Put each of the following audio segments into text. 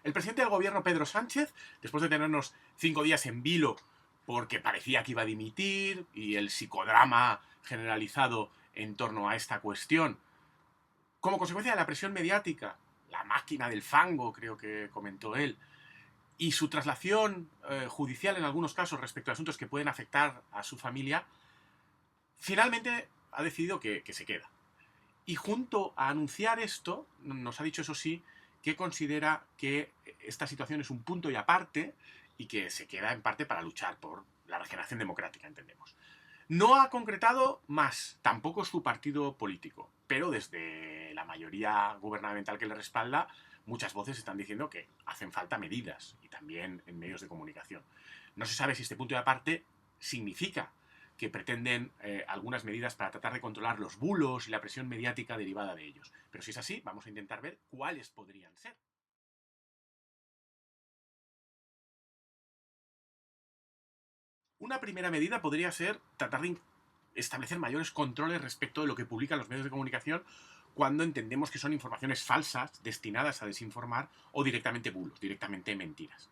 El presidente del gobierno, Pedro Sánchez, después de tenernos 5 días en vilo porque parecía que iba a dimitir y el psicodrama generalizado en torno a esta cuestión, como consecuencia de la presión mediática, la máquina del fango, creo que comentó él, y su traslación judicial en algunos casos respecto a asuntos que pueden afectar a su familia, finalmente ha decidido que se queda. Y junto a anunciar esto, nos ha dicho, eso sí, que considera que esta situación es un punto y aparte y que se queda en parte para luchar por la regeneración democrática, entendemos. No ha concretado más, tampoco su partido político, pero desde la mayoría gubernamental que le respalda, muchas voces están diciendo que hacen falta medidas, y también en medios de comunicación. No se sabe si este punto de aparte significa que pretenden algunas medidas para tratar de controlar los bulos y la presión mediática derivada de ellos. Pero si es así, vamos a intentar ver cuáles podrían ser. Una primera medida podría ser tratar de establecer mayores controles respecto de lo que publican los medios de comunicación cuando entendemos que son informaciones falsas, destinadas a desinformar, o directamente bulos, directamente mentiras.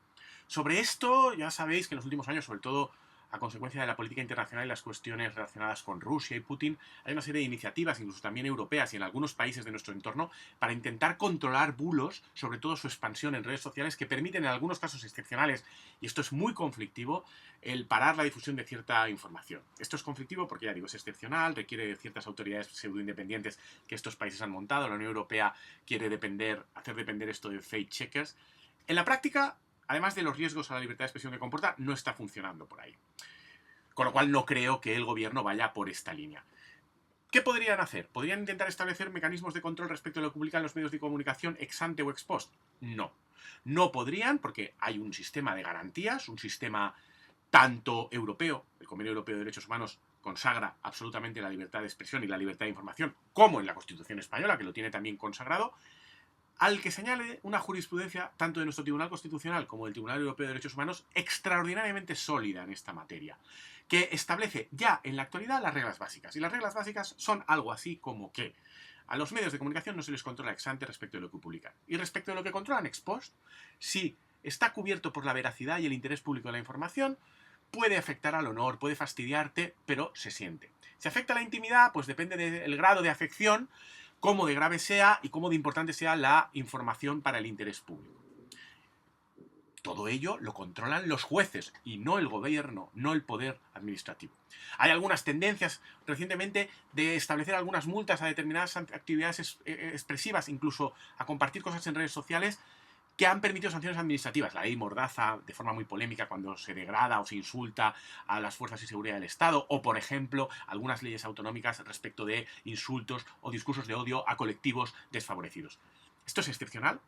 Sobre esto, ya sabéis que en los últimos años, sobre todo a consecuencia de la política internacional y las cuestiones relacionadas con Rusia y Putin, hay una serie de iniciativas, incluso también europeas y en algunos países de nuestro entorno, para intentar controlar bulos, sobre todo su expansión en redes sociales, que permiten en algunos casos excepcionales, y esto es muy conflictivo, el parar la difusión de cierta información. Esto es conflictivo porque, ya digo, es excepcional, requiere de ciertas autoridades pseudo-independientes que estos países han montado. La Unión Europea quiere hacer depender esto de fact checkers. En la práctica, además de los riesgos a la libertad de expresión que comporta, no está funcionando por ahí. Con lo cual no creo que el gobierno vaya por esta línea. ¿Qué podrían hacer? ¿Podrían intentar establecer mecanismos de control respecto a lo que publican los medios de comunicación ex ante o ex post? No. No podrían porque hay un sistema de garantías, un sistema tanto europeo, el Convenio Europeo de Derechos Humanos consagra absolutamente la libertad de expresión y la libertad de información, como en la Constitución Española, que lo tiene también consagrado, al que señale una jurisprudencia tanto de nuestro Tribunal Constitucional como del Tribunal Europeo de Derechos Humanos extraordinariamente sólida en esta materia, que establece ya en la actualidad las reglas básicas. Y las reglas básicas son algo así como que a los medios de comunicación no se les controla ex ante respecto de lo que publican. Y respecto de lo que controlan ex post, si está cubierto por la veracidad y el interés público de la información, puede afectar al honor, puede fastidiarte, pero se siente. Si afecta a la intimidad, pues depende del grado de afección, cómo de grave sea y cómo de importante sea la información para el interés público. Todo ello lo controlan los jueces y no el gobierno, no el poder administrativo. Hay algunas tendencias recientemente de establecer algunas multas a determinadas actividades expresivas, incluso a compartir cosas en redes sociales, que han permitido sanciones administrativas. La ley Mordaza, de forma muy polémica, cuando se degrada o se insulta a las fuerzas de seguridad del Estado, o, por ejemplo, algunas leyes autonómicas respecto de insultos o discursos de odio a colectivos desfavorecidos. Esto es excepcional.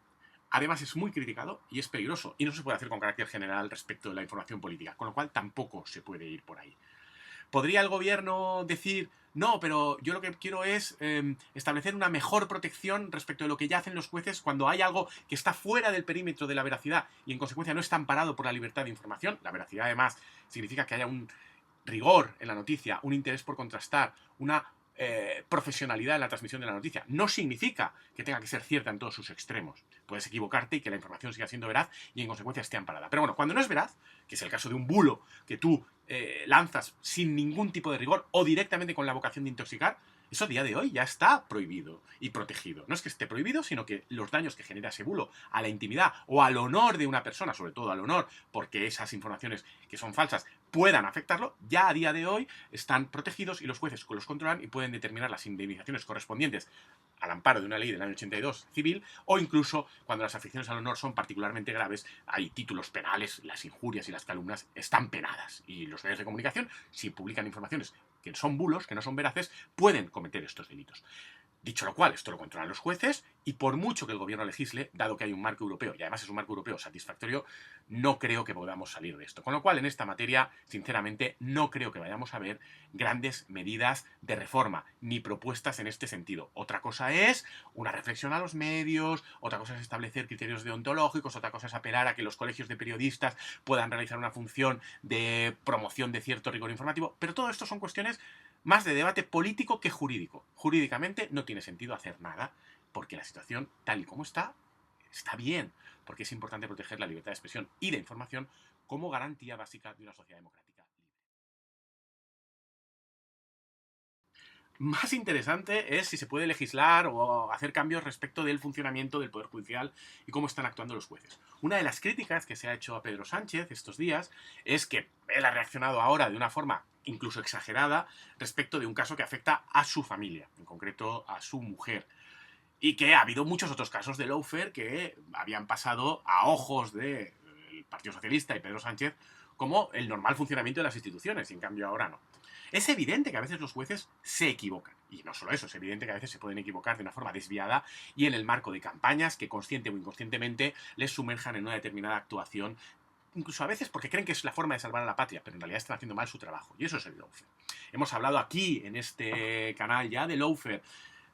Además es muy criticado y es peligroso, y no se puede hacer con carácter general respecto de la información política, con lo cual tampoco se puede ir por ahí. ¿Podría el gobierno decir, no, pero yo lo que quiero es establecer una mejor protección respecto de lo que ya hacen los jueces cuando hay algo que está fuera del perímetro de la veracidad y en consecuencia no está amparado por la libertad de información? La veracidad además significa que haya un rigor en la noticia, un interés por contrastar, una profesionalidad en la transmisión de la noticia. No significa que tenga que ser cierta en todos sus extremos. Puedes equivocarte y que la información siga siendo veraz y en consecuencia esté amparada. Pero bueno, cuando no es veraz, que es el caso de un bulo que tú lanzas sin ningún tipo de rigor o directamente con la vocación de intoxicar, eso a día de hoy ya está prohibido y protegido. No es que esté prohibido, sino que los daños que genera ese bulo a la intimidad o al honor de una persona, sobre todo al honor, porque esas informaciones que son falsas puedan afectarlo, ya a día de hoy están protegidos y los jueces los controlan y pueden determinar las indemnizaciones correspondientes al amparo de una ley del año 82 civil, o incluso cuando las afecciones al honor son particularmente graves, hay títulos penales, las injurias y las calumnias están penadas. Y los medios de comunicación, si publican informaciones que son bulos, que no son veraces, pueden cometer estos delitos. Dicho lo cual, esto lo controlan los jueces y por mucho que el gobierno legisle, dado que hay un marco europeo, y además es un marco europeo satisfactorio, no creo que podamos salir de esto. Con lo cual, en esta materia, sinceramente, no creo que vayamos a ver grandes medidas de reforma, ni propuestas en este sentido. Otra cosa es una reflexión a los medios, otra cosa es establecer criterios deontológicos, otra cosa es apelar a que los colegios de periodistas puedan realizar una función de promoción de cierto rigor informativo, pero todo esto son cuestiones más de debate político que jurídico. Jurídicamente no tiene sentido hacer nada, porque la situación tal y como está está bien, porque es importante proteger la libertad de expresión y de información como garantía básica de una sociedad democrática libre. Más interesante es si se puede legislar o hacer cambios respecto del funcionamiento del Poder Judicial y cómo están actuando los jueces. Una de las críticas que se ha hecho a Pedro Sánchez estos días es que él ha reaccionado ahora de una forma incluso exagerada respecto de un caso que afecta a su familia, en concreto a su mujer. Y que ha habido muchos otros casos de lawfare que habían pasado a ojos del Partido Socialista y Pedro Sánchez como el normal funcionamiento de las instituciones, y en cambio ahora no. Es evidente que a veces los jueces se equivocan. Y no solo eso, es evidente que a veces se pueden equivocar de una forma desviada y en el marco de campañas que consciente o inconscientemente les sumerjan en una determinada actuación, incluso a veces porque creen que es la forma de salvar a la patria, pero en realidad están haciendo mal su trabajo. Y eso es el lawfare. Hemos hablado aquí, en este canal ya, de lawfare.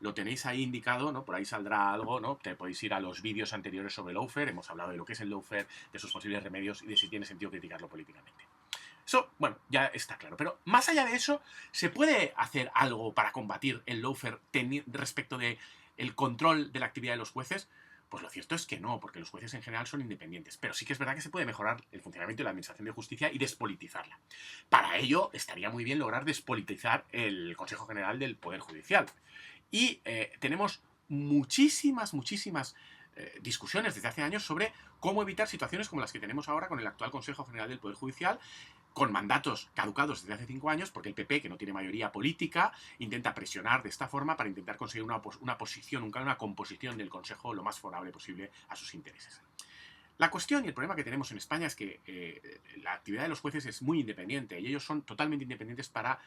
Lo tenéis ahí indicado, ¿no? Por ahí saldrá algo, ¿no? Te podéis ir a los vídeos anteriores sobre el lawfare. Hemos hablado de lo que es el lawfare, de sus posibles remedios y de si tiene sentido criticarlo políticamente. Eso, bueno, ya está claro. Pero más allá de eso, ¿se puede hacer algo para combatir el lawfare respecto de el control de la actividad de los jueces? Pues lo cierto es que no, porque los jueces en general son independientes. Pero sí que es verdad que se puede mejorar el funcionamiento de la Administración de Justicia y despolitizarla. Para ello, estaría muy bien lograr despolitizar el Consejo General del Poder Judicial. Y tenemos muchísimas discusiones desde hace años sobre cómo evitar situaciones como las que tenemos ahora con el actual Consejo General del Poder Judicial, con mandatos caducados desde hace 5 años, porque el PP, que no tiene mayoría política, intenta presionar de esta forma para intentar conseguir una posición, una composición del Consejo lo más favorable posible a sus intereses. La cuestión y el problema que tenemos en España es que la actividad de los jueces es muy independiente y ellos son totalmente independientes para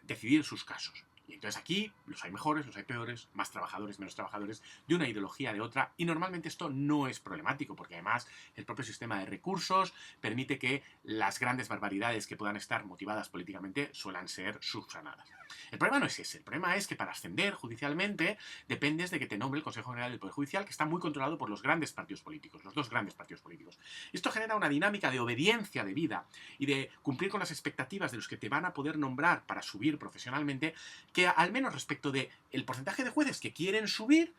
decidir sus casos. Y entonces aquí los hay mejores, los hay peores, más trabajadores, menos trabajadores, de una ideología, de otra, y normalmente esto no es problemático, porque además el propio sistema de recursos permite que las grandes barbaridades que puedan estar motivadas políticamente suelan ser subsanadas. El problema no es ese, el problema es que para ascender judicialmente dependes de que te nombre el Consejo General del Poder Judicial, que está muy controlado por los grandes partidos políticos, los dos grandes partidos políticos. Esto genera una dinámica de obediencia de vida y de cumplir con las expectativas de los que te van a poder nombrar para subir profesionalmente, que al menos respecto del porcentaje de jueces que quieren subir,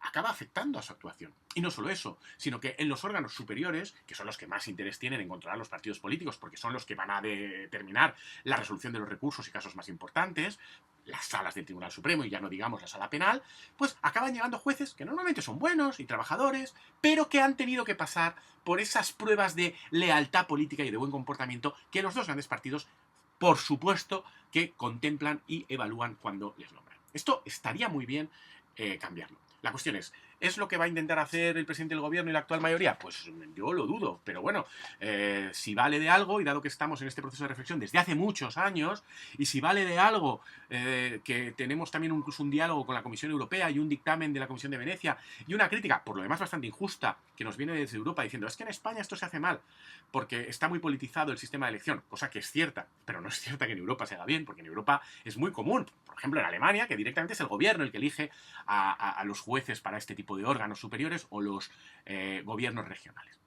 acaba afectando a su actuación. Y no solo eso, sino que en los órganos superiores, que son los que más interés tienen en controlar los partidos políticos, porque son los que van a determinar la resolución de los recursos y casos más importantes, las salas del Tribunal Supremo y ya no digamos la sala penal, pues acaban llegando jueces que normalmente son buenos y trabajadores, pero que han tenido que pasar por esas pruebas de lealtad política y de buen comportamiento que los dos grandes partidos, por supuesto, que contemplan y evalúan cuando les nombran. Esto estaría muy bien cambiarlo. La cuestión ¿es lo que va a intentar hacer el presidente del gobierno y la actual mayoría? Pues yo lo dudo, pero bueno, si vale de algo, y dado que estamos en este proceso de reflexión desde hace muchos años, y si vale de algo que tenemos también incluso un diálogo con la Comisión Europea y un dictamen de la Comisión de Venecia, y una crítica, por lo demás bastante injusta, que nos viene desde Europa diciendo, es que en España esto se hace mal, porque está muy politizado el sistema de elección, cosa que es cierta, pero no es cierta que en Europa se haga bien, porque en Europa es muy común, por ejemplo en Alemania, que directamente es el gobierno el que elige a los jueces para este tipo de órganos superiores o los gobiernos regionales.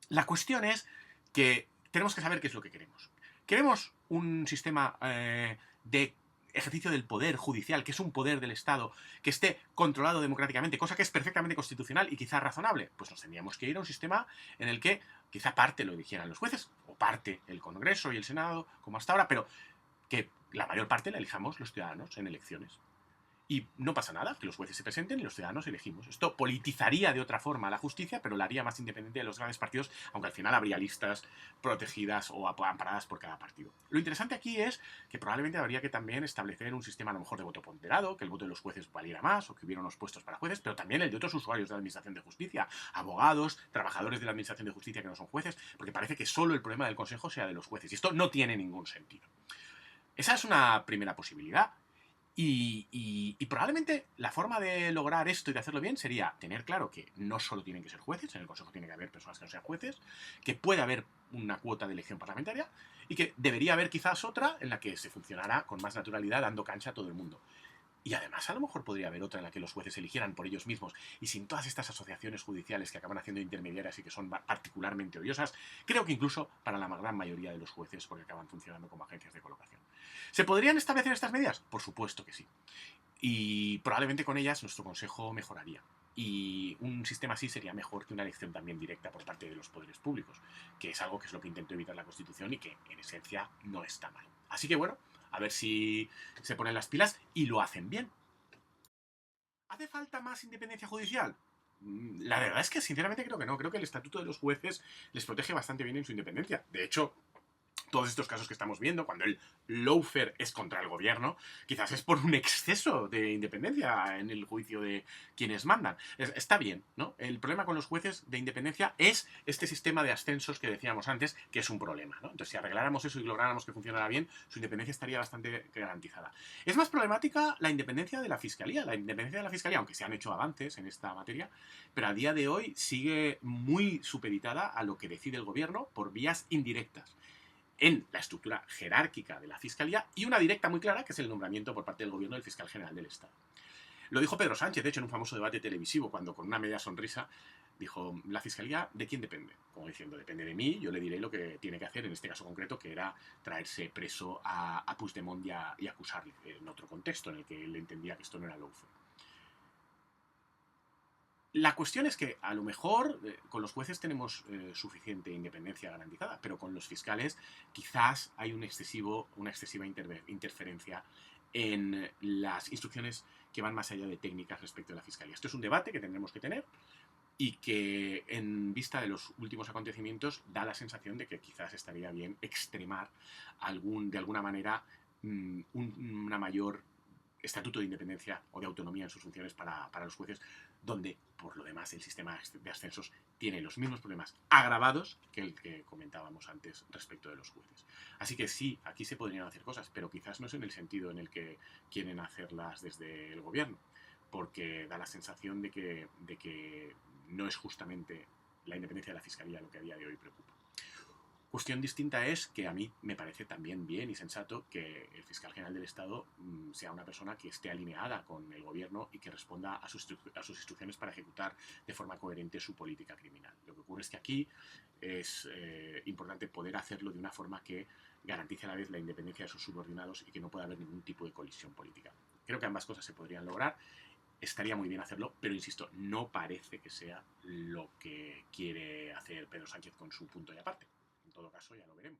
La cuestión es que tenemos que saber qué es lo que queremos. ¿Queremos un sistema de ejercicio del poder judicial, que es un poder del Estado, que esté controlado democráticamente, cosa que es perfectamente constitucional y quizá razonable? Pues nos tendríamos que ir a un sistema en el que quizá parte lo eligieran los jueces, o parte el Congreso y el Senado, como hasta ahora, pero que la mayor parte la elijamos los ciudadanos en elecciones. Y no pasa nada, que los jueces se presenten y los ciudadanos elegimos. Esto politizaría de otra forma la justicia, pero la haría más independiente de los grandes partidos, aunque al final habría listas protegidas o amparadas por cada partido. Lo interesante aquí es que probablemente habría que también establecer un sistema a lo mejor de voto ponderado, que el voto de los jueces valiera más, o que hubiera unos puestos para jueces, pero también el de otros usuarios de la Administración de Justicia, abogados, trabajadores de la Administración de Justicia que no son jueces, porque parece que solo el problema del Consejo sea de los jueces. Y esto no tiene ningún sentido. Esa es una primera posibilidad. Y probablemente la forma de lograr esto y de hacerlo bien sería tener claro que no solo tienen que ser jueces, en el Consejo tiene que haber personas que no sean jueces, que puede haber una cuota de elección parlamentaria y que debería haber quizás otra en la que se funcionara con más naturalidad dando cancha a todo el mundo. Y además a lo mejor podría haber otra en la que los jueces eligieran por ellos mismos y sin todas estas asociaciones judiciales que acaban haciendo intermediarias y que son particularmente odiosas, creo que incluso para la gran mayoría de los jueces porque acaban funcionando como agencias de colocación. ¿Se podrían establecer estas medidas? Por supuesto que sí. Y probablemente con ellas nuestro consejo mejoraría. Y un sistema así sería mejor que una elección también directa por parte de los poderes públicos, que es algo que es lo que intentó evitar la Constitución y que en esencia no está mal. Así que bueno, a ver si se ponen las pilas y lo hacen bien. ¿Hace falta más independencia judicial? La verdad es que sinceramente creo que no. Creo que el estatuto de los jueces les protege bastante bien en su independencia. De hecho, todos estos casos que estamos viendo, cuando el lawfare es contra el gobierno, quizás es por un exceso de independencia en el juicio de quienes mandan. Está bien, ¿no? El problema con los jueces de independencia es este sistema de ascensos que decíamos antes, que es un problema, ¿no? Entonces, si arregláramos eso y lográramos que funcionara bien, su independencia estaría bastante garantizada. Es más problemática la independencia de la Fiscalía. La independencia de la Fiscalía, aunque se han hecho avances en esta materia, pero a día de hoy sigue muy supeditada a lo que decide el gobierno por vías indirectas en la estructura jerárquica de la Fiscalía y una directa muy clara, que es el nombramiento por parte del gobierno del fiscal general del Estado. Lo dijo Pedro Sánchez, de hecho, en un famoso debate televisivo, cuando con una media sonrisa dijo, ¿la Fiscalía de quién depende? Como diciendo, depende de mí, yo le diré lo que tiene que hacer, en este caso concreto, que era traerse preso a Puigdemont y acusarle, en otro contexto en el que él entendía que esto no era lawfare. La cuestión es que a lo mejor con los jueces tenemos suficiente independencia garantizada, pero con los fiscales quizás hay una excesiva interferencia en las instrucciones que van más allá de técnicas respecto de la fiscalía. Esto es un debate que tendremos que tener y que en vista de los últimos acontecimientos da la sensación de que quizás estaría bien extremar de alguna manera una mayor estatuto de independencia o de autonomía en sus funciones para los jueces, donde, por lo demás, el sistema de ascensos tiene los mismos problemas agravados que el que comentábamos antes respecto de los jueces. Así que sí, aquí se podrían hacer cosas, pero quizás no es en el sentido en el que quieren hacerlas desde el gobierno, porque da la sensación de que no es justamente la independencia de la Fiscalía lo que a día de hoy preocupa. Cuestión distinta es que a mí me parece también bien y sensato que el fiscal general del Estado sea una persona que esté alineada con el gobierno y que responda a sus instrucciones para ejecutar de forma coherente su política criminal. Lo que ocurre es que aquí es importante poder hacerlo de una forma que garantice a la vez la independencia de sus subordinados y que no pueda haber ningún tipo de colisión política. Creo que ambas cosas se podrían lograr. Estaría muy bien hacerlo, pero insisto, no parece que sea lo que quiere hacer Pedro Sánchez con su punto y aparte. En todo caso, ya lo veremos.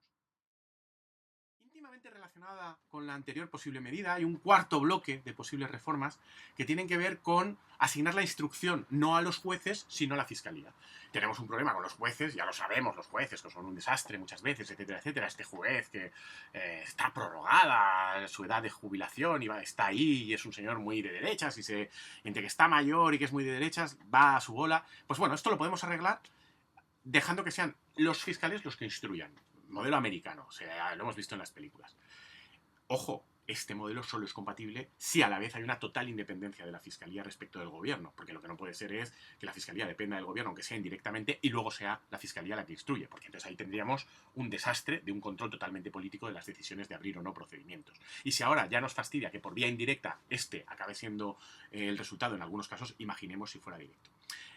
Íntimamente relacionada con la anterior posible medida, hay un cuarto bloque de posibles reformas que tienen que ver con asignar la instrucción no a los jueces, sino a la fiscalía. Tenemos un problema con los jueces, ya lo sabemos, los jueces que son un desastre muchas veces, etcétera, etcétera. Este juez que está prorrogada su edad de jubilación y está ahí y es un señor muy de derechas y entre que está mayor y que es muy de derechas va a su bola. Pues bueno, esto lo podemos arreglar dejando que sean los fiscales los que instruyan. Modelo americano, o sea, lo hemos visto en las películas. Ojo, este modelo solo es compatible si a la vez hay una total independencia de la Fiscalía respecto del gobierno, porque lo que no puede ser es que la Fiscalía dependa del gobierno, aunque sea indirectamente, y luego sea la Fiscalía la que instruye, porque entonces ahí tendríamos un desastre de un control totalmente político de las decisiones de abrir o no procedimientos. Y si ahora ya nos fastidia que por vía indirecta este acabe siendo el resultado en algunos casos, imaginemos si fuera directo.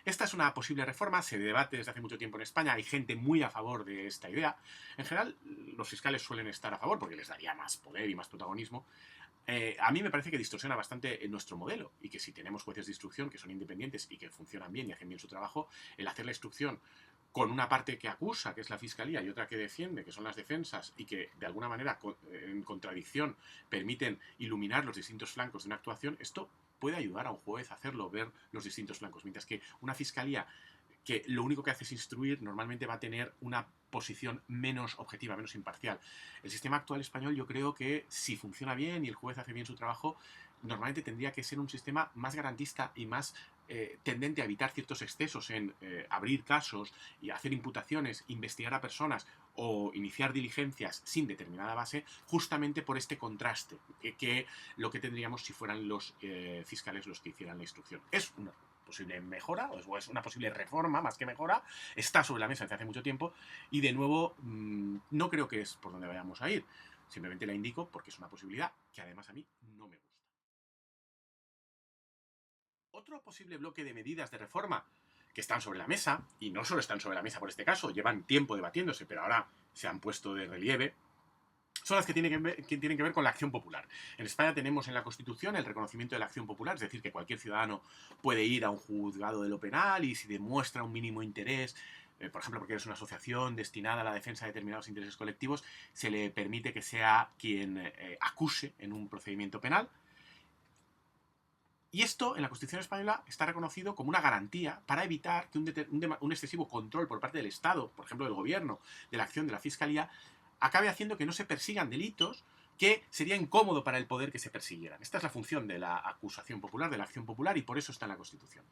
Esta es una posible reforma, se debate desde hace mucho tiempo en España, hay gente muy a favor de esta idea. En general, los fiscales suelen estar a favor porque les daría más poder y más protagonismo. A mí me parece que distorsiona bastante nuestro modelo y que si tenemos jueces de instrucción que son independientes y que funcionan bien y hacen bien su trabajo, el hacer la instrucción con una parte que acusa, que es la fiscalía, y otra que defiende, que son las defensas, y que de alguna manera en contradicción permiten iluminar los distintos flancos de una actuación, esto puede ayudar a un juez a hacerlo, ver los distintos flancos, mientras que una fiscalía que lo único que hace es instruir, normalmente va a tener una posición menos objetiva, menos imparcial. El sistema actual español yo creo que si funciona bien y el juez hace bien su trabajo, normalmente tendría que ser un sistema más garantista y más tendente a evitar ciertos excesos en abrir casos y hacer imputaciones, investigar a personas o iniciar diligencias sin determinada base, justamente por este contraste que lo que tendríamos si fueran los fiscales los que hicieran la instrucción. Es una posible mejora, o es una posible reforma más que mejora, está sobre la mesa desde hace mucho tiempo y de nuevo no creo que es por donde vayamos a ir. Simplemente la indico porque es una posibilidad que además a mí no me gusta. Otro posible bloque de medidas de reforma que están sobre la mesa, y no solo están sobre la mesa por este caso, llevan tiempo debatiéndose, pero ahora se han puesto de relieve, son las que tienen que ver con la acción popular. En España tenemos en la Constitución el reconocimiento de la acción popular, es decir, que cualquier ciudadano puede ir a un juzgado de lo penal y si demuestra un mínimo interés, por ejemplo, porque es una asociación destinada a la defensa de determinados intereses colectivos, se le permite que sea quien acuse en un procedimiento penal. Y esto, en la Constitución española, está reconocido como una garantía para evitar que un excesivo control por parte del Estado, por ejemplo del Gobierno, de la acción de la Fiscalía, acabe haciendo que no se persigan delitos que sería incómodo para el poder que se persiguieran. Esta es la función de la acusación popular, de la acción popular, y por eso está en la Constitución.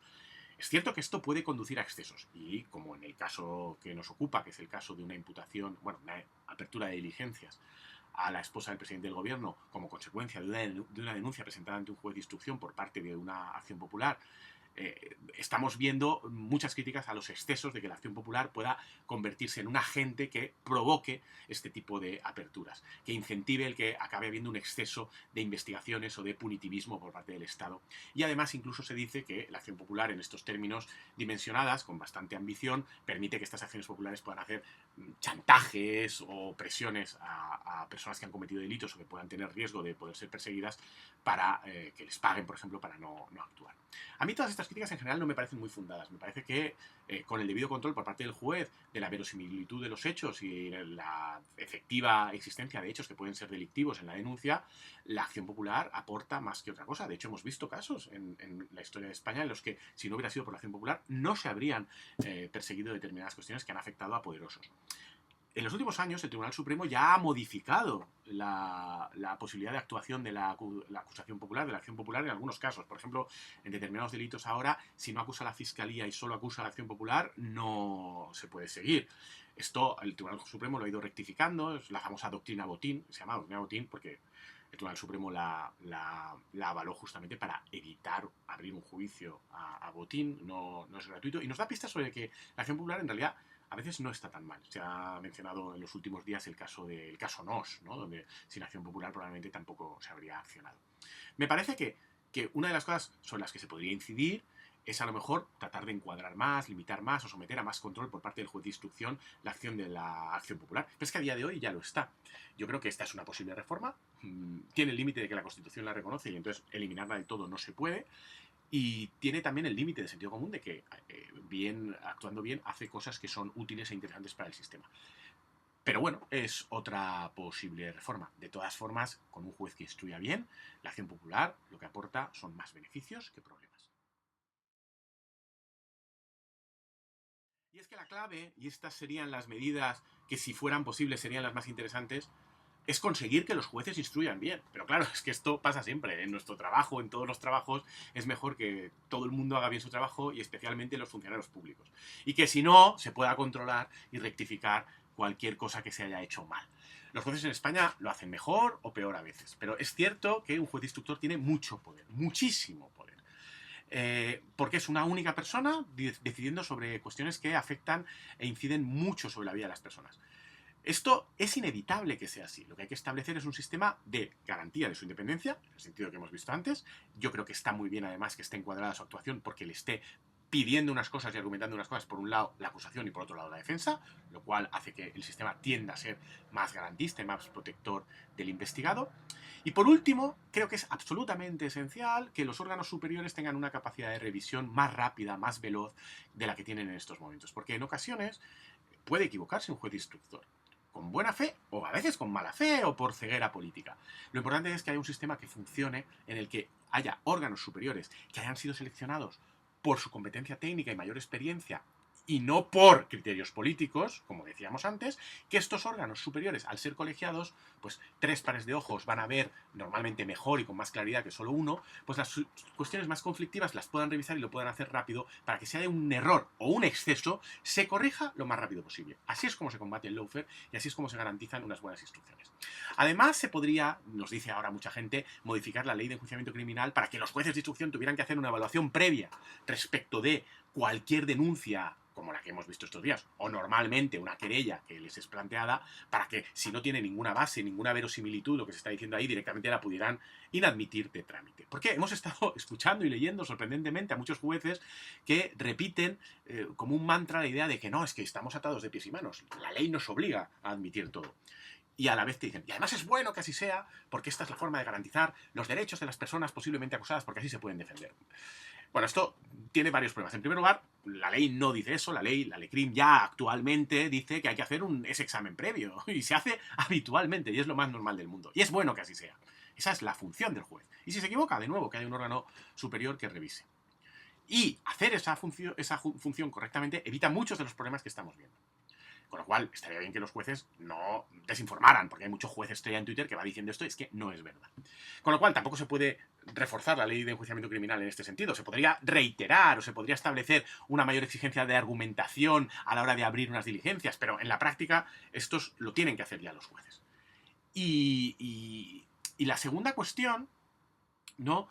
Es cierto que esto puede conducir a excesos, y como en el caso que nos ocupa, que es el caso de una imputación, bueno, una apertura de diligencias a la esposa del presidente del gobierno como consecuencia de una denuncia presentada ante un juez de instrucción por parte de una acción popular, estamos viendo muchas críticas a los excesos de que la acción popular pueda convertirse en un agente que provoque este tipo de aperturas, que incentive el que acabe habiendo un exceso de investigaciones o de punitivismo por parte del Estado. Y además incluso se dice que la acción popular, en estos términos dimensionadas, con bastante ambición, permite que estas acciones populares puedan hacer chantajes o presiones a personas que han cometido delitos o que puedan tener riesgo de poder ser perseguidas para que les paguen, por ejemplo, para no actuar. A mí todas estas críticas en general no me parecen muy fundadas. Me parece que con el debido control por parte del juez de la verosimilitud de los hechos y la efectiva existencia de hechos que pueden ser delictivos en la denuncia, la acción popular aporta más que otra cosa. De hecho, hemos visto casos en la historia de España en los que, si no hubiera sido por la acción popular, no se habrían perseguido determinadas cuestiones que han afectado a poderosos. En los últimos años el Tribunal Supremo ya ha modificado la posibilidad de actuación de la acusación popular, de la acción popular en algunos casos. Por ejemplo, en determinados delitos ahora, si no acusa a la Fiscalía y solo acusa a la acción popular, no se puede seguir. Esto el Tribunal Supremo lo ha ido rectificando, es la famosa doctrina Botín, se llama doctrina Botín porque el Tribunal Supremo la avaló justamente para evitar abrir un juicio a Botín, no es gratuito, y nos da pistas sobre que la acción popular en realidad a veces no está tan mal. Se ha mencionado en los últimos días el caso Nos, ¿no? Donde sin acción popular probablemente tampoco se habría accionado. Me parece que una de las cosas sobre las que se podría incidir es a lo mejor tratar de encuadrar más, limitar más o someter a más control por parte del juez de instrucción la acción de la acción popular. Pero es que a día de hoy ya lo está. Yo creo que esta es una posible reforma. Tiene el límite de que la Constitución la reconoce y entonces eliminarla del todo no se puede. Y tiene también el límite de sentido común de que, actuando bien, hace cosas que son útiles e interesantes para el sistema. Pero bueno, es otra posible reforma. De todas formas, con un juez que instruya bien, la acción popular lo que aporta son más beneficios que problemas. Y es que la clave, y estas serían las medidas que si fueran posibles serían las más interesantes, es conseguir que los jueces instruyan bien. Pero claro, es que esto pasa siempre. En nuestro trabajo, en todos los trabajos, es mejor que todo el mundo haga bien su trabajo y especialmente los funcionarios públicos. Y que si no, se pueda controlar y rectificar cualquier cosa que se haya hecho mal. Los jueces en España lo hacen mejor o peor a veces. Pero es cierto que un juez instructor tiene mucho poder, muchísimo poder. Porque es una única persona decidiendo sobre cuestiones que afectan e inciden mucho sobre la vida de las personas. Esto es inevitable que sea así. Lo que hay que establecer es un sistema de garantía de su independencia, en el sentido que hemos visto antes. Yo creo que está muy bien, además, que esté encuadrada su actuación porque le esté pidiendo unas cosas y argumentando unas cosas, por un lado la acusación y por otro lado la defensa, lo cual hace que el sistema tienda a ser más garantista y más protector del investigado. Y por último, creo que es absolutamente esencial que los órganos superiores tengan una capacidad de revisión más rápida, más veloz de la que tienen en estos momentos, porque en ocasiones puede equivocarse un juez instructor con buena fe o a veces con mala fe o por ceguera política. Lo importante es que haya un sistema que funcione en el que haya órganos superiores que hayan sido seleccionados por su competencia técnica y mayor experiencia y no por criterios políticos, como decíamos antes, que estos órganos superiores, al ser colegiados, pues 3 pares de ojos van a ver normalmente mejor y con más claridad que solo uno, pues las cuestiones más conflictivas las puedan revisar y lo puedan hacer rápido para que si hay un error o un exceso, se corrija lo más rápido posible. Así es como se combate el lawfare y así es como se garantizan unas buenas instrucciones. Además, se podría, nos dice ahora mucha gente, modificar la ley de enjuiciamiento criminal para que los jueces de instrucción tuvieran que hacer una evaluación previa respecto de cualquier denuncia como la que hemos visto estos días, o normalmente una querella que les es planteada, para que si no tiene ninguna base, ninguna verosimilitud, lo que se está diciendo ahí, directamente la pudieran inadmitir de trámite. Porque hemos estado escuchando y leyendo sorprendentemente a muchos jueces que repiten como un mantra la idea de que no, es que estamos atados de pies y manos, la ley nos obliga a admitir todo. y a la vez te dicen, y además es bueno que así sea, porque esta es la forma de garantizar los derechos de las personas posiblemente acusadas, porque así se pueden defender. Bueno, esto tiene varios problemas. En primer lugar, la ley no dice eso, la ley CRIM ya actualmente dice que hay que hacer ese examen previo, y se hace habitualmente, y es lo más normal del mundo. Y es bueno que así sea. Esa es la función del juez. Y si se equivoca, de nuevo, que haya un órgano superior que revise. Y hacer esa función correctamente evita muchos de los problemas que estamos viendo. Con lo cual, estaría bien que los jueces no desinformaran, porque hay mucho juez estrella en Twitter que va diciendo esto y es que no es verdad. Con lo cual, tampoco se puede reforzar la ley de enjuiciamiento criminal en este sentido. Se podría reiterar o se podría establecer una mayor exigencia de argumentación a la hora de abrir unas diligencias, pero en la práctica estos lo tienen que hacer ya los jueces. Y la segunda cuestión, ¿no?,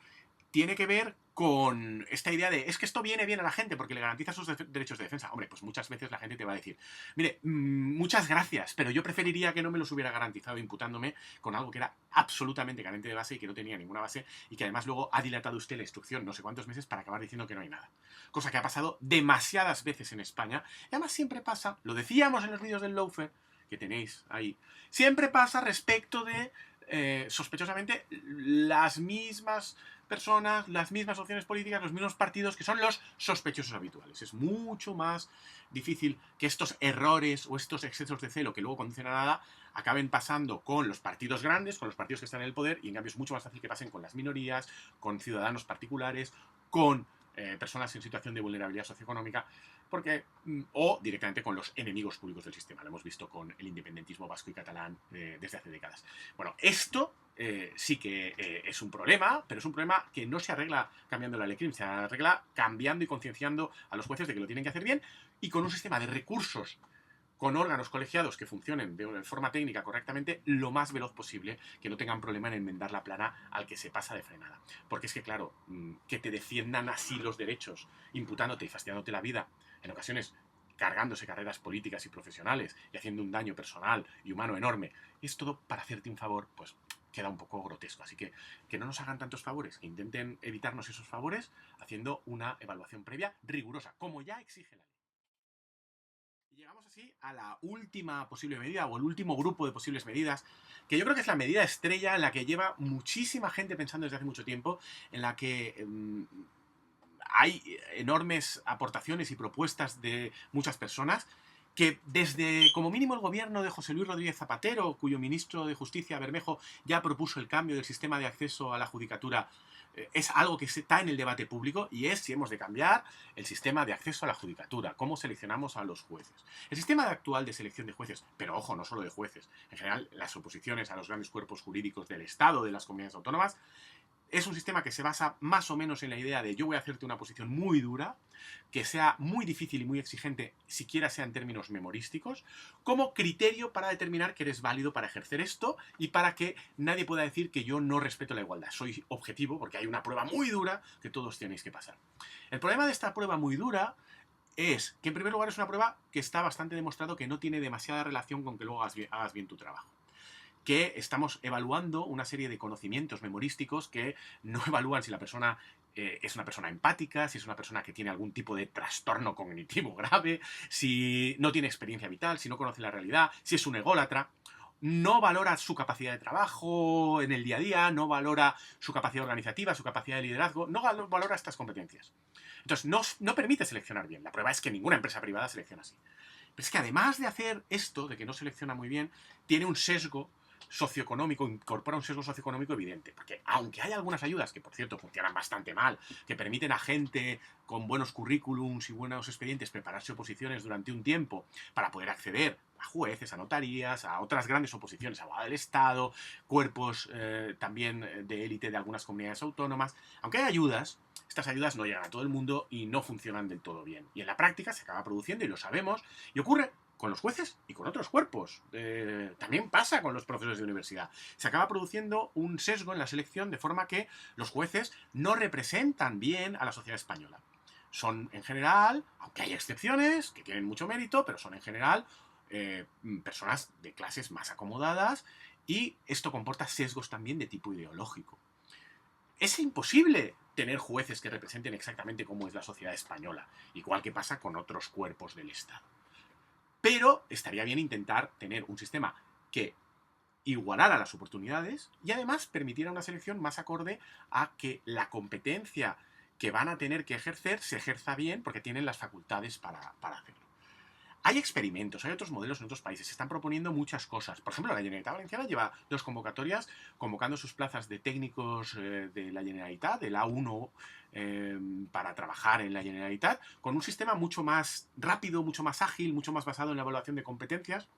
tiene que ver con esta idea de, es que esto viene bien a la gente porque le garantiza sus derechos de defensa. Hombre, pues muchas veces la gente te va a decir, mire, muchas gracias, pero yo preferiría que no me los hubiera garantizado imputándome con algo que era absolutamente carente de base y que no tenía ninguna base y que además luego ha dilatado usted la instrucción no sé cuántos meses para acabar diciendo que no hay nada. Cosa que ha pasado demasiadas veces en España y además siempre pasa, lo decíamos en los vídeos del Lawfare, que tenéis ahí, siempre pasa respecto de, sospechosamente, las mismas personas, las mismas opciones políticas, los mismos partidos que son los sospechosos habituales. Es mucho más difícil que estos errores o estos excesos de celo que luego conducen a nada acaben pasando con los partidos grandes, con los partidos que están en el poder, y en cambio es mucho más fácil que pasen con las minorías, con ciudadanos particulares, con personas en situación de vulnerabilidad socioeconómica, porque, o directamente con los enemigos públicos del sistema. Lo hemos visto con el independentismo vasco y catalán desde hace décadas. Bueno, esto sí que es un problema, pero es un problema que no se arregla cambiando la ley CRIM, se arregla cambiando y concienciando a los jueces de que lo tienen que hacer bien y con un sistema de recursos con órganos colegiados que funcionen de forma técnica correctamente lo más veloz posible, que no tengan problema en enmendar la plana al que se pasa de frenada. Porque es que, claro, que te defiendan así los derechos, imputándote y fastidiándote la vida, en ocasiones cargándose carreras políticas y profesionales y haciendo un daño personal y humano enorme, es todo para hacerte un favor, pues queda un poco grotesco. Así que no nos hagan tantos favores, que intenten evitarnos esos favores haciendo una evaluación previa rigurosa, como ya exige la ley. Y llegamos así a la última posible medida, o el último grupo de posibles medidas, que yo creo que es la medida estrella en la que lleva muchísima gente pensando desde hace mucho tiempo, en la que hay enormes aportaciones y propuestas de muchas personas, que desde, como mínimo, el gobierno de José Luis Rodríguez Zapatero, cuyo ministro de Justicia, Bermejo, ya propuso el cambio del sistema de acceso a la judicatura, es algo que está en el debate público, y es si hemos de cambiar el sistema de acceso a la judicatura, cómo seleccionamos a los jueces. El sistema actual de selección de jueces, pero ojo, no solo de jueces, en general las oposiciones a los grandes cuerpos jurídicos del Estado, de las comunidades autónomas, es un sistema que se basa más o menos en la idea de yo voy a hacerte una posición muy dura, que sea muy difícil y muy exigente, siquiera sea en términos memorísticos, como criterio para determinar que eres válido para ejercer esto y para que nadie pueda decir que yo no respeto la igualdad. Soy objetivo porque hay una prueba muy dura que todos tenéis que pasar. El problema de esta prueba muy dura es que, en primer lugar, es una prueba que está bastante demostrado que no tiene demasiada relación con que luego hagas bien tu trabajo, que estamos evaluando una serie de conocimientos memorísticos que no evalúan si la persona es una persona empática, si es una persona que tiene algún tipo de trastorno cognitivo grave, si no tiene experiencia vital, si no conoce la realidad, si es un ególatra. No valora su capacidad de trabajo en el día a día, no valora su capacidad organizativa, su capacidad de liderazgo, no valora estas competencias. Entonces, no permite seleccionar bien. La prueba es que ninguna empresa privada selecciona así. Pero es que además de hacer esto, de que no selecciona muy bien, tiene un sesgo socioeconómico, incorpora un sesgo socioeconómico evidente, porque aunque hay algunas ayudas que, por cierto, funcionan bastante mal, que permiten a gente con buenos currículums y buenos expedientes prepararse oposiciones durante un tiempo para poder acceder a jueces, a notarías, a otras grandes oposiciones, abogado del Estado, cuerpos también de élite de algunas comunidades autónomas, aunque hay ayudas, estas ayudas no llegan a todo el mundo y no funcionan del todo bien. Y en la práctica se acaba produciendo, y lo sabemos, y ocurre con los jueces y con otros cuerpos. También pasa con los profesores de universidad. Se acaba produciendo un sesgo en la selección de forma que los jueces no representan bien a la sociedad española. Son en general, aunque hay excepciones que tienen mucho mérito, pero son en general personas de clases más acomodadas, y esto comporta sesgos también de tipo ideológico. Es imposible tener jueces que representen exactamente cómo es la sociedad española, igual que pasa con otros cuerpos del Estado. Pero estaría bien intentar tener un sistema que igualara las oportunidades y además permitiera una selección más acorde a que la competencia que van a tener que ejercer se ejerza bien porque tienen las facultades para hacerlo. Hay experimentos, hay otros modelos en otros países, se están proponiendo muchas cosas. Por ejemplo, la Generalitat Valenciana lleva 2 convocatorias convocando sus plazas de técnicos de la Generalitat, del A1, para trabajar en la Generalitat, con un sistema mucho más rápido, mucho más ágil, mucho más basado en la evaluación de competencias,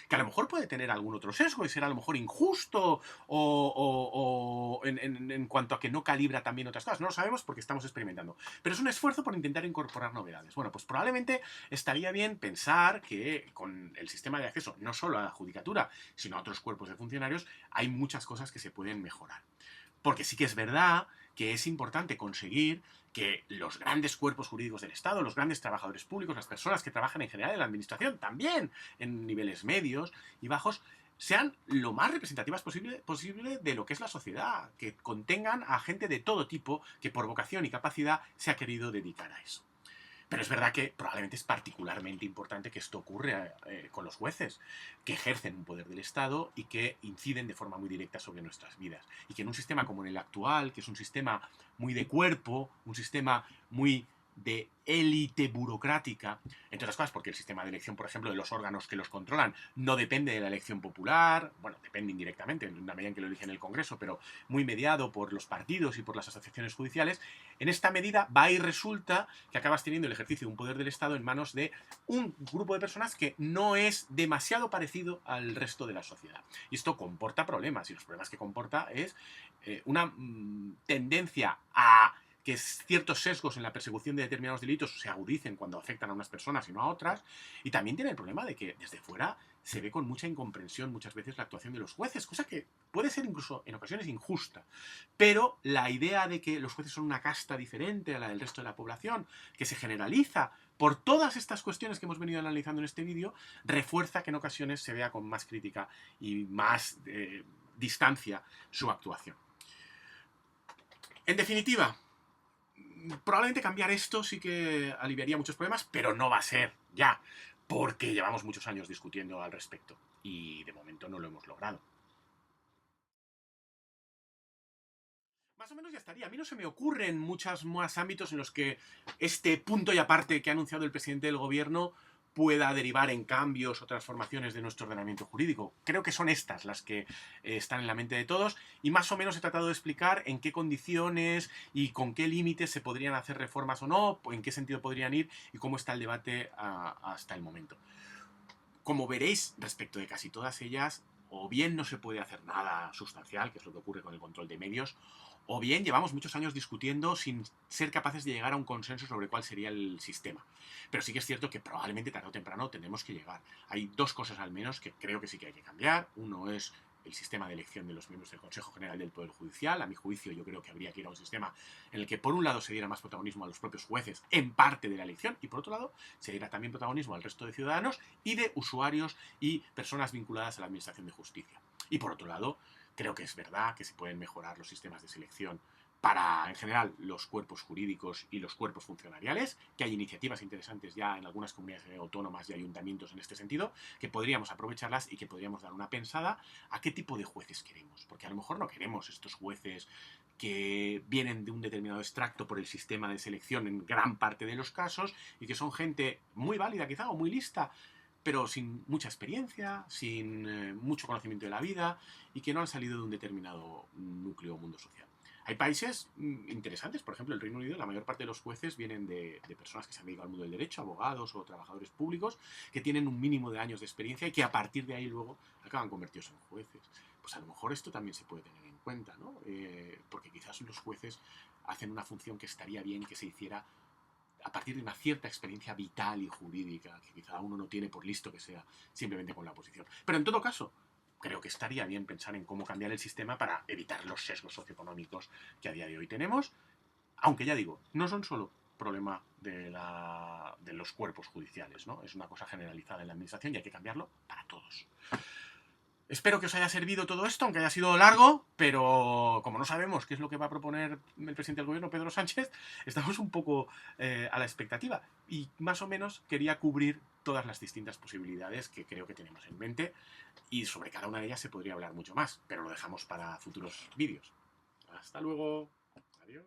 que a lo mejor puede tener algún otro sesgo y ser a lo mejor injusto o en cuanto a que no calibra también otras cosas. No lo sabemos porque estamos experimentando. Pero es un esfuerzo por intentar incorporar novedades. Bueno, pues probablemente estaría bien pensar que con el sistema de acceso, no solo a la judicatura, sino a otros cuerpos de funcionarios, hay muchas cosas que se pueden mejorar. Porque sí que es verdad que es importante conseguir que los grandes cuerpos jurídicos del Estado, los grandes trabajadores públicos, las personas que trabajan en general en la administración, también en niveles medios y bajos, sean lo más representativas posible de lo que es la sociedad, que contengan a gente de todo tipo que por vocación y capacidad se ha querido dedicar a eso. Pero es verdad que probablemente es particularmente importante que esto ocurra con los jueces, que ejercen un poder del Estado y que inciden de forma muy directa sobre nuestras vidas. Y que en un sistema como en el actual, que es un sistema muy de cuerpo, un sistema muy de élite burocrática, entre otras cosas porque el sistema de elección, por ejemplo, de los órganos que los controlan no depende de la elección popular, bueno, depende indirectamente, en una medida en que lo elige en el Congreso, pero muy mediado por los partidos y por las asociaciones judiciales. En esta medida va y resulta que acabas teniendo el ejercicio de un poder del Estado en manos de un grupo de personas que no es demasiado parecido al resto de la sociedad. Y esto comporta problemas, y los problemas que comporta es una tendencia a que ciertos sesgos en la persecución de determinados delitos se agudicen cuando afectan a unas personas y no a otras, y también tiene el problema de que desde fuera se ve con mucha incomprensión muchas veces la actuación de los jueces, cosa que puede ser incluso en ocasiones injusta, pero la idea de que los jueces son una casta diferente a la del resto de la población, que se generaliza por todas estas cuestiones que hemos venido analizando en este vídeo, refuerza que en ocasiones se vea con más crítica y más distancia su actuación. En definitiva, probablemente cambiar esto sí que aliviaría muchos problemas, pero no va a ser ya, porque llevamos muchos años discutiendo al respecto y de momento no lo hemos logrado. Más o menos ya estaría. A mí no se me ocurren muchos más ámbitos en los que este punto y aparte que ha anunciado el presidente del gobierno pueda derivar en cambios o transformaciones de nuestro ordenamiento jurídico. Creo que son estas las que están en la mente de todos y más o menos he tratado de explicar en qué condiciones y con qué límites se podrían hacer reformas o no, en qué sentido podrían ir y cómo está el debate hasta el momento. Como veréis, respecto de casi todas ellas, o bien no se puede hacer nada sustancial, que es lo que ocurre con el control de medios, o bien llevamos muchos años discutiendo sin ser capaces de llegar a un consenso sobre cuál sería el sistema. Pero sí que es cierto que probablemente tarde o temprano tendremos que llegar. Hay 2 cosas al menos que creo que sí que hay que cambiar. Uno es el sistema de elección de los miembros del Consejo General del Poder Judicial. A mi juicio, yo creo que habría que ir a un sistema en el que, por un lado, se diera más protagonismo a los propios jueces en parte de la elección y, por otro lado, se diera también protagonismo al resto de ciudadanos y de usuarios y personas vinculadas a la Administración de Justicia. Y, por otro lado, creo que es verdad que se pueden mejorar los sistemas de selección para, en general, los cuerpos jurídicos y los cuerpos funcionariales, que hay iniciativas interesantes ya en algunas comunidades autónomas y ayuntamientos en este sentido, que podríamos aprovecharlas y que podríamos dar una pensada a qué tipo de jueces queremos. Porque a lo mejor no queremos estos jueces que vienen de un determinado extracto por el sistema de selección en gran parte de los casos y que son gente muy válida quizá o muy lista, pero sin mucha experiencia, sin mucho conocimiento de la vida y que no han salido de un determinado núcleo o mundo social. Hay países interesantes, por ejemplo, el Reino Unido, la mayor parte de los jueces vienen de personas que se han dedicado al mundo del derecho, abogados o trabajadores públicos, que tienen un mínimo de años de experiencia y que a partir de ahí luego acaban convertidos en jueces. Pues a lo mejor esto también se puede tener en cuenta, ¿no? Porque quizás los jueces hacen una función que estaría bien que se hiciera a partir de una cierta experiencia vital y jurídica que quizá uno no tiene por listo que sea simplemente con la posición. Pero en todo caso, creo que estaría bien pensar en cómo cambiar el sistema para evitar los sesgos socioeconómicos que a día de hoy tenemos, aunque ya digo, no son solo problema de los cuerpos judiciales, ¿no? Es una cosa generalizada en la administración y hay que cambiarlo para todos. Espero que os haya servido todo esto, aunque haya sido largo, pero como no sabemos qué es lo que va a proponer el presidente del gobierno, Pedro Sánchez, estamos un poco a la expectativa. Y más o menos quería cubrir todas las distintas posibilidades que creo que tenemos en mente, y sobre cada una de ellas se podría hablar mucho más, pero lo dejamos para futuros vídeos. Hasta luego. Adiós.